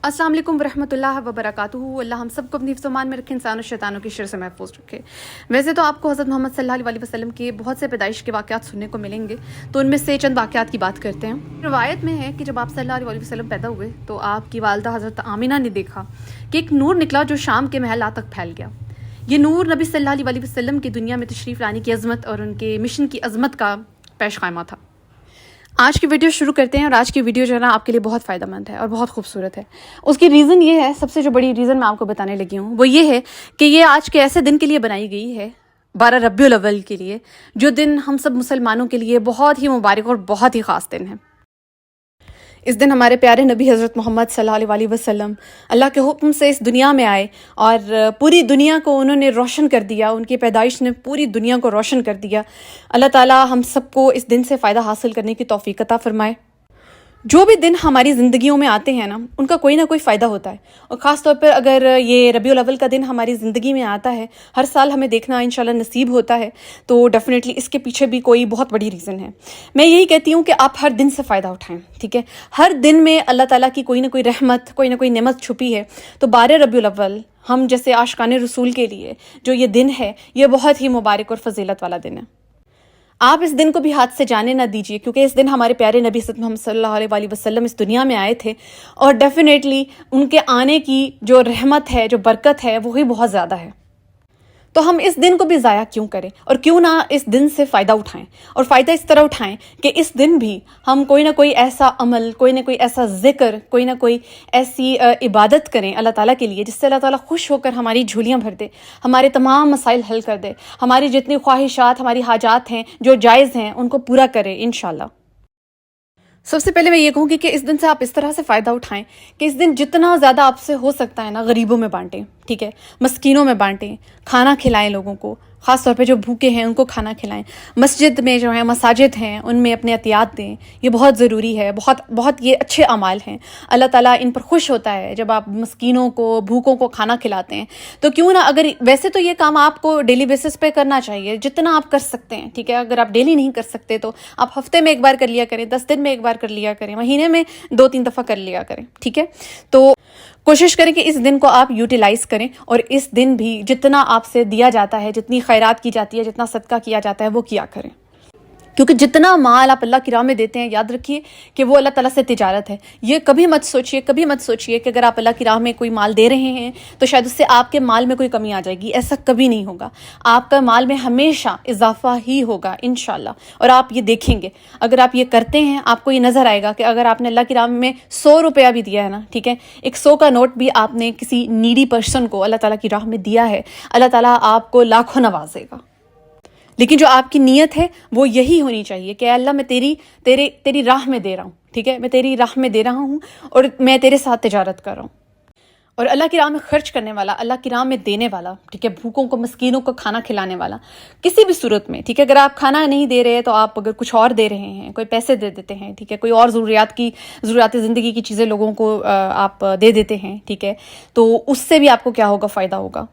अस्सलाम वालेकुम वरहमतुल्लाह वबरकातुहू। अल्लाह हम सबको अपनी हिफ्ज़-ओ-मान में रखे, इंसान और शैतानों की शर से महफूज रखे। वैसे तो आपको हज़रत मोहम्मद सल्लल्लाहु अलैहि वसल्लम के बहुत से पैदाइश के वाक़यात सुनने को मिलेंगे, तो उनमें से चंद वाक़यात की बात करते हैं। रवायत में है कि जब आप सल्लल्लाहु अलैहि वसल्लम पैदा हुए तो आपकी वालदा हज़रत आमिना ने देखा कि एक नूर निकला जो शाम के महला तक फैल गया। ये नूर नबी सल्लल्लाहु अलैहि वसल्लम की दुनिया में तशरीफ़ लाने की अज़मत और उनके मिशन की अज़मत का पेश ख़ाइमा था। आज की वीडियो शुरू करते हैं और आज की वीडियो जो है ना आपके लिए बहुत फ़ायदेमंद है और बहुत खूबसूरत है। उसकी रीज़न ये है, सबसे जो बड़ी रीज़न मैं आपको बताने लगी हूँ वो ये है कि ये आज के ऐसे दिन के लिए बनाई गई है, 12 रबीउल अव्वल के लिए, जो दिन हम सब मुसलमानों के लिए बहुत ही मुबारक और बहुत ही ख़ास दिन है। इस दिन हमारे प्यारे नबी हज़रत मोहम्मद सल्लल्लाहु अलैहि वसल्लम अल्लाह के हुक्म से इस दुनिया में आए और पूरी दुनिया को उन्होंने रोशन कर दिया। उनकी पैदाइश ने पूरी दुनिया को रोशन कर दिया। अल्लाह ताला हम सबको इस दिन से फ़ायदा हासिल करने की तौफ़ीक़ अता फ़रमाए। जो भी दिन हमारी ज़िंदगियों में आते हैं ना, उनका कोई ना कोई फ़ायदा होता है, और ख़ास तौर पर अगर ये रबीउल अव्वल का दिन हमारी ज़िंदगी में आता है, हर साल हमें देखना इंशाल्लाह नसीब होता है, तो डेफ़िनेटली इसके पीछे भी कोई बहुत बड़ी रीज़न है। मैं यही कहती हूँ कि आप हर दिन से फ़ायदा उठाएं, ठीक है। हर दिन में अल्लाह ताला की कोई ना कोई रहमत, कोई ना कोई नेमत छुपी है। तो 12 रबीउल अव्वल हम जैसे आशिकाने रसूल के लिए जो ये दिन है, ये बहुत ही मुबारक और फजीलत वाला दिन है। आप इस दिन को भी हाथ से जाने ना दीजिए, क्योंकि इस दिन हमारे प्यारे नबी मोहम्मद सल्लल्लाहु अलैहि वसल्लम इस दुनिया में आए थे, और डेफिनेटली उनके आने की जो रहमत है, जो बरकत है, वो ही बहुत ज़्यादा है। तो हम इस दिन को भी ज़ाया क्यों करें, और क्यों ना इस दिन से फ़ायदा उठाएं, और फ़ायदा इस तरह उठाएं कि इस दिन भी हम कोई ना कोई ऐसा अमल, कोई ना कोई ऐसा ज़िक्र, कोई ना कोई ऐसी इबादत करें अल्लाह ताला के लिए, जिससे अल्लाह ताला खुश होकर हमारी झोलियाँ भर दे, हमारे तमाम मसाइल हल कर दे, हमारी जितनी ख्वाहिशात, हमारी हाजात हैं जो जायज़ हैं, उनको पूरा करे इंशाल्लाह। सबसे पहले मैं ये कहूँगी कि इस दिन से आप इस तरह से फ़ायदा उठाएं कि इस दिन जितना ज़्यादा आपसे हो सकता है ना, गरीबों में बांटें, ठीक है, मस्कीनों में बांटें, खाना खिलाएं लोगों को, ख़ास तौर पे जो भूखे हैं उनको खाना खिलाएं। मस्जिद में जो है, मसाजिद हैं, उनमें अपने अतियात दें, ये बहुत ज़रूरी है, बहुत बहुत ये अच्छे अमाल हैं। अल्लाह ताला इन पर खुश होता है जब आप मस्कीनों को, भूखों को खाना खिलाते हैं। तो क्यों ना, अगर वैसे तो ये काम आपको डेली बेसिस पे करना चाहिए, जितना आप कर सकते हैं, ठीक है। अगर आप डेली नहीं कर सकते तो आप हफ्ते में एक बार कर लिया करें, 10 दिन में एक बार कर लिया करें, महीने में 2-3 दफ़ा कर लिया करें, ठीक है। तो कोशिश करें कि इस दिन को आप यूटिलाइज़ करें, और इस दिन भी जितना आपसे दिया जाता है, जितनी खैरात की जाती है, जितना सदका किया जाता है, वो किया करें। क्योंकि जितना माल आप अल्लाह की राह में देते हैं, याद रखिए कि वो अल्लाह ताला से तिजारत है। ये कभी मत सोचिए कि अगर आप अल्लाह की राह में कोई माल दे रहे हैं तो शायद उससे आपके माल में कोई कमी आ जाएगी। ऐसा कभी नहीं होगा। आपका माल में हमेशा इजाफा ही होगा इंशाल्लाह। और आप ये देखेंगे, अगर आप ये करते हैं, आपको ये नज़र आएगा कि अगर आपने अल्लाह की राह में 100 रुपया भी दिया है ना, ठीक है, एक 100 का नोट भी आपने किसी नीडी पर्सन को अल्लाह ताला की राह में दिया है, अल्लाह ताला आपको लाखों नवाजेगा। लेकिन जो आपकी नीयत है वो यही होनी चाहिए कि अल्लाह मैं तेरी राह में दे रहा हूँ, ठीक है, मैं तेरी राह में दे रहा हूँ और मैं तेरे साथ तिजारत कर रहा हूँ। और अल्लाह की राह में खर्च करने वाला, अल्लाह की राह में देने वाला, ठीक है, भूखों को, मस्कीनों को खाना खिलाने वाला, किसी भी सूरत में, ठीक है। अगर आप खाना नहीं दे रहे तो आप अगर कुछ और दे रहे हैं, कोई पैसे दे देते हैं, ठीक है, कोई और ज़रूरियात ज़िंदगी की चीज़ें लोगों को आप दे देते हैं, ठीक है, तो उससे भी आपको क्या होगा, फ़ायदा होगा।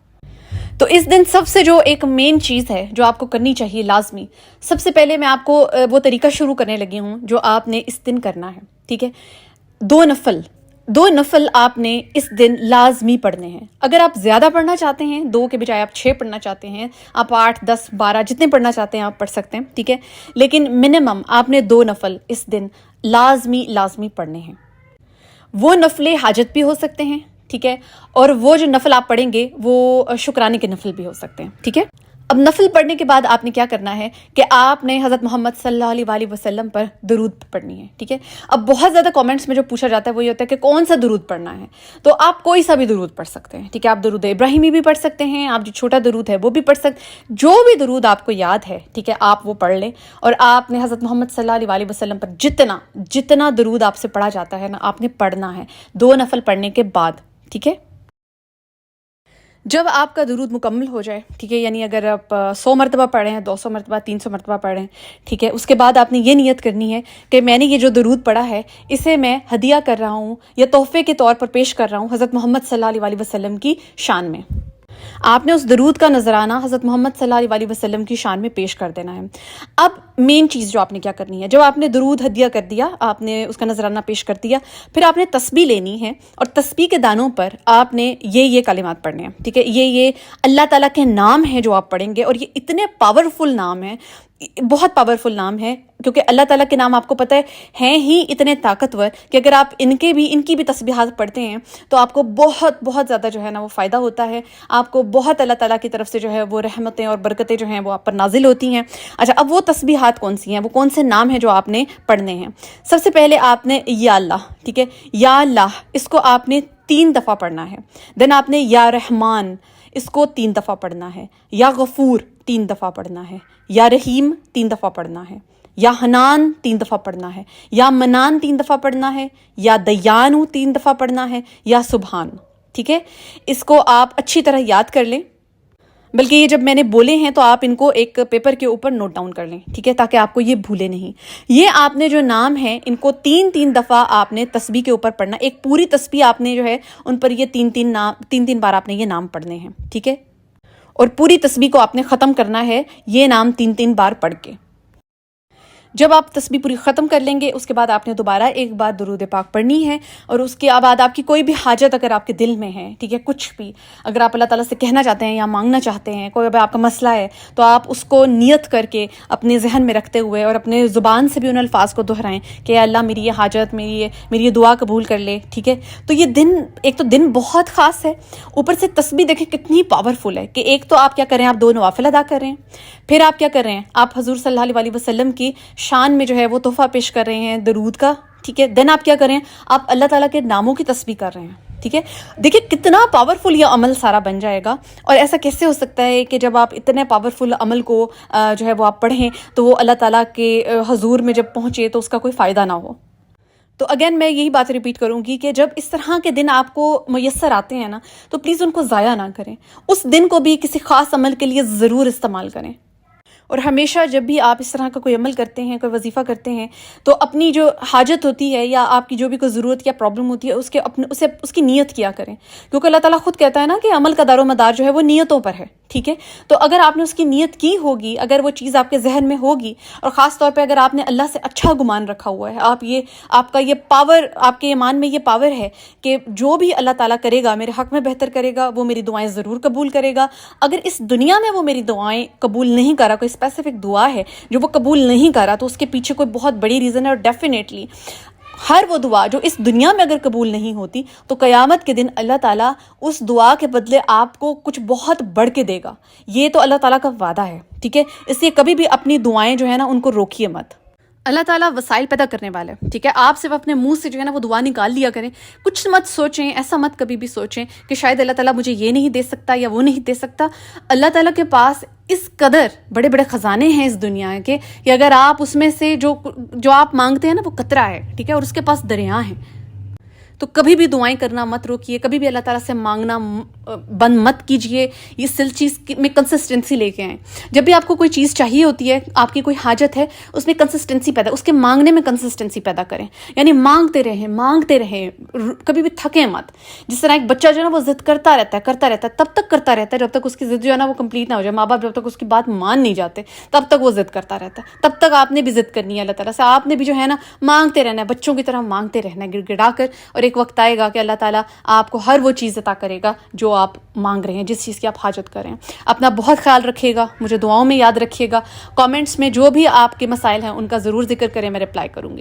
तो इस दिन सबसे जो एक मेन चीज़ है जो आपको करनी चाहिए लाजमी, सबसे पहले मैं आपको वो तरीका शुरू करने लगी हूँ जो आपने इस दिन करना है, ठीक है। 2 नफल आपने इस दिन लाजमी पढ़ने हैं। अगर आप ज़्यादा पढ़ना चाहते हैं, 2 के बजाय आप 6 पढ़ना चाहते हैं, आप 8, 10, 12 जितने पढ़ना चाहते हैं आप पढ़ सकते हैं, ठीक है। लेकिन मिनिमम आपने 2 नफल इस दिन लाजमी पढ़ने हैं। वो नफले हाजत भी हो सकते हैं, ठीक है, और वो जो नफल आप पढ़ेंगे वो शुक्राने के नफल भी हो सकते हैं, ठीक है। अब नफल पढ़ने के बाद आपने क्या करना है कि आपने हज़रत मोहम्मद सल्लल्लाहु अलैहि वसल्लम पर दुरूद पढ़नी है, ठीक है। अब बहुत ज़्यादा कमेंट्स में जो पूछा जाता है वो ये होता है कि कौन सा दुरूद पढ़ना है। तो आप कोई सा भी दुरूद पढ़ सकते हैं, ठीक है। आप दुरूद इब्राहिमी भी पढ़ सकते हैं, आप जो छोटा दुरूद है वो भी पढ़ सकते, जो भी दुरूद आपको याद है, ठीक है, आप वो पढ़ लें। और आपने हज़रत मोहम्मद सल्लल्लाहु अलैहि वसल्लम पर जितना दुरूद आपसे पढ़ा जाता है ना, आपने पढ़ना है 2 नफल पढ़ने के बाद, ठीक है। जब आपका दुरूद मुकम्मल हो जाए, ठीक है, यानी अगर आप 100 मरतबा पढ़े हैं, 200 मरतबा, 300 मरतबा पढ़े हैं, ठीक है, उसके बाद आपने ये नियत करनी है कि मैंने ये जो दुरूद पढ़ा है इसे मैं हदिया कर रहा हूँ या तोहफे के तौर पर पेश कर रहा हूँ हज़रत मोहम्मद सल्लल्लाहु अलैहि वसल्लम की शान में। آپ نے اس درود کا نذرانہ حضرت محمد صلی اللہ علیہ وسلم کی شان میں پیش کر دینا ہے۔ اب مین چیز جو آپ نے کیا کرنی ہے، جب آپ نے درود ہدیہ کر دیا، آپ نے اس کا نذرانہ پیش کر دیا، پھر آپ نے تسبیح لینی ہے، اور تسبیح کے دانوں پر آپ نے یہ کلمات پڑھنے ہیں، ٹھیک ہے؟ یہ اللہ تعالیٰ کے نام ہیں جو آپ پڑھیں گے، اور یہ اتنے پاورفل نام ہیں، بہت پاورفل نام ہے، کیونکہ اللہ تعالیٰ کے نام آپ کو پتہ ہے ہیں ہی اتنے طاقتور کہ اگر آپ ان کی بھی تسبیحات پڑھتے ہیں تو آپ کو بہت بہت زیادہ جو ہے نا وہ فائدہ ہوتا ہے، آپ کو بہت اللہ تعالیٰ کی طرف سے جو ہے وہ رحمتیں اور برکتیں جو ہیں وہ آپ پر نازل ہوتی ہیں۔ اچھا، اب وہ تسبیحات کون سی ہیں، وہ کون سے نام ہیں جو آپ نے پڑھنے ہیں؟ سب سے پہلے آپ نے یا اللہ، ٹھیک ہے، یا اللہ، اس کو آپ نے 3 دفعہ پڑھنا ہے۔ دین آپ نے یا رحمان، اس کو 3 دفعہ پڑھنا ہے۔ یا غفور 3 دفعہ پڑھنا ہے۔ یا رحیم 3 دفعہ پڑھنا ہے۔ یا حنان 3 دفعہ پڑھنا ہے۔ یا منان 3 دفعہ پڑھنا ہے۔ یا دیانو 3 دفعہ پڑھنا ہے۔ یا سبحان، ٹھیک ہے؟ اس کو آپ اچھی طرح یاد کر لیں، بلکہ یہ جب میں نے بولے ہیں تو آپ ان کو ایک پیپر کے اوپر نوٹ ڈاؤن کر لیں، ٹھیک ہے، تاکہ آپ کو یہ بھولے نہیں۔ یہ آپ نے جو نام ہے ان کو 3 دفعہ آپ نے تسبیح کے اوپر پڑھنا، ایک پوری تسبیح آپ نے جو ہے ان پر یہ 3 بار آپ نے یہ نام پڑھنے ہیں، ٹھیک ہے؟ اور پوری تسبیح کو آپ نے ختم کرنا ہے یہ نام 3 بار پڑھ کے۔ جب آپ تسبیح پوری ختم کر لیں گے، اس کے بعد آپ نے دوبارہ ایک بار درود پاک پڑھنی ہے، اور اس کے بعد آپ کی کوئی بھی حاجت اگر آپ کے دل میں ہے، ٹھیک ہے، کچھ بھی اگر آپ اللہ تعالیٰ سے کہنا چاہتے ہیں یا مانگنا چاہتے ہیں، کوئی بھی آپ کا مسئلہ ہے، تو آپ اس کو نیت کر کے اپنے ذہن میں رکھتے ہوئے اور اپنے زبان سے بھی ان الفاظ کو دہرائیں کہ اے اللہ میری یہ حاجت، میری یہ دعا قبول کر لے، ٹھیک ہے؟ تو یہ دن، ایک تو دن بہت خاص ہے، اوپر سے تسبیح دیکھیں کتنی پاورفل ہے کہ ایک تو آپ کیا کر رہے ہیں، آپ 2 نوافل ادا کر رہے ہیں، پھر آپ کیا کر رہے ہیں، آپ حضور صلی اللہ علیہ وسلم کی شان میں جو ہے وہ تحفہ پیش کر رہے ہیں درود کا، ٹھیک ہے؟ دین آپ کیا کریں، آپ اللہ تعالیٰ کے ناموں کی تسبیح کر رہے ہیں، ٹھیک ہے؟ دیکھیں کتنا پاورفل یہ عمل سارا بن جائے گا، اور ایسا کیسے ہو سکتا ہے کہ جب آپ اتنے پاورفل عمل کو جو ہے وہ آپ پڑھیں تو وہ اللہ تعالیٰ کے حضور میں جب پہنچے تو اس کا کوئی فائدہ نہ ہو۔ تو اگین میں یہی بات ریپیٹ کروں گی کہ جب اس طرح کے دن آپ کو میسر آتے ہیں نا، تو پلیز ان کو ضائع نہ کریں، اس دن کو بھی کسی خاص عمل کے لیے ضرور استعمال کریں۔ اور ہمیشہ جب بھی آپ اس طرح کا کوئی عمل کرتے ہیں، کوئی وظیفہ کرتے ہیں، تو اپنی جو حاجت ہوتی ہے یا آپ کی جو بھی کوئی ضرورت یا پرابلم ہوتی ہے اس کی نیت کیا کریں، کیونکہ اللہ تعالیٰ خود کہتا ہے نا کہ عمل کا دار و مدار جو ہے وہ نیتوں پر ہے، ٹھیک ہے؟ تو اگر آپ نے اس کی نیت کی ہوگی، اگر وہ چیز آپ کے ذہن میں ہوگی، اور خاص طور پہ اگر آپ نے اللہ سے اچھا گمان رکھا ہوا ہے، آپ کا یہ پاور، آپ کے ایمان میں یہ پاور ہے کہ جو بھی اللہ تعالیٰ کرے گا میرے حق میں بہتر کرے گا، وہ میری دعائیں ضرور قبول کرے گا۔ اگر اس دنیا میں وہ میری دعائیں قبول نہیں کرا، کوئی اسپیسیفک دعا ہے جو وہ قبول نہیں کرا، تو اس کے پیچھے کوئی بہت بڑی ریزن ہے، اور ڈیفینیٹلی ہر وہ دعا جو اس دنیا میں اگر قبول نہیں ہوتی تو قیامت کے دن اللہ تعالیٰ اس دعا کے بدلے آپ کو کچھ بہت بڑھ کے دے گا، یہ تو اللہ تعالیٰ کا وعدہ ہے، ٹھیک ہے؟ اس لیے کبھی بھی اپنی دعائیں جو ہے نا ان کو روکیے مت۔ اللہ تعالیٰ وسائل پیدا کرنے والا ہے، ٹھیک ہے؟ آپ صرف اپنے منہ سے جو ہے نا وہ دعا نکال لیا کریں، کچھ مت سوچیں، ایسا مت کبھی بھی سوچیں کہ شاید اللہ تعالیٰ مجھے یہ نہیں دے سکتا یا وہ نہیں دے سکتا۔ اللہ تعالیٰ کے پاس اس قدر بڑے بڑے خزانے ہیں اس دنیا کے کہ اگر آپ اس میں سے جو آپ مانگتے ہیں نا وہ قطرہ ہے، ٹھیک ہے؟ اور اس کے پاس دریا ہیں۔ تو کبھی بھی دعائیں کرنا مت روکیے، کبھی بھی اللہ تعالیٰ سے مانگنا بند مت کیجیے، یہ سل چیز میں کنسسٹنسی لے کے آئیں۔ جب بھی آپ کو کوئی چیز چاہیے ہوتی ہے، آپ کی کوئی حاجت ہے، اس میں کنسسٹنسی پیدا، اس کے مانگنے میں کنسسٹنسی پیدا کریں، یعنی مانگتے رہیں، کبھی بھی تھکیں مت۔ جس طرح ایک بچہ جو ہے نا وہ ضد کرتا رہتا ہے، تب تک کرتا رہتا ہے جب تک اس کی ضد جو ہے نا وہ کمپلیٹ نہ ہو جائے۔ ماں باپ جب تک اس کی بات مان نہیں جاتے تب تک وہ ضد کرتا رہتا ہے، تب تک آپ نے بھی ضد کرنی ہے اللہ تعالیٰ سے، آپ نے بھی جو ہے نا مانگتے رہنا ہے، بچوں کی طرح مانگتے رہنا ہے گڑ گڑا کر، اور ایک وقت آئے گا کہ اللہ تعالیٰ آپ کو ہر وہ چیز عطا کرے گا جو آپ مانگ رہے ہیں، جس چیز کی آپ حاجت کریں۔ اپنا بہت خیال رکھیے گا، مجھے دعاؤں میں یاد رکھیے گا، کامنٹس میں جو بھی آپ کے مسائل ہیں ان کا ضرور ذکر کریں، میں رپلائی کروں گی۔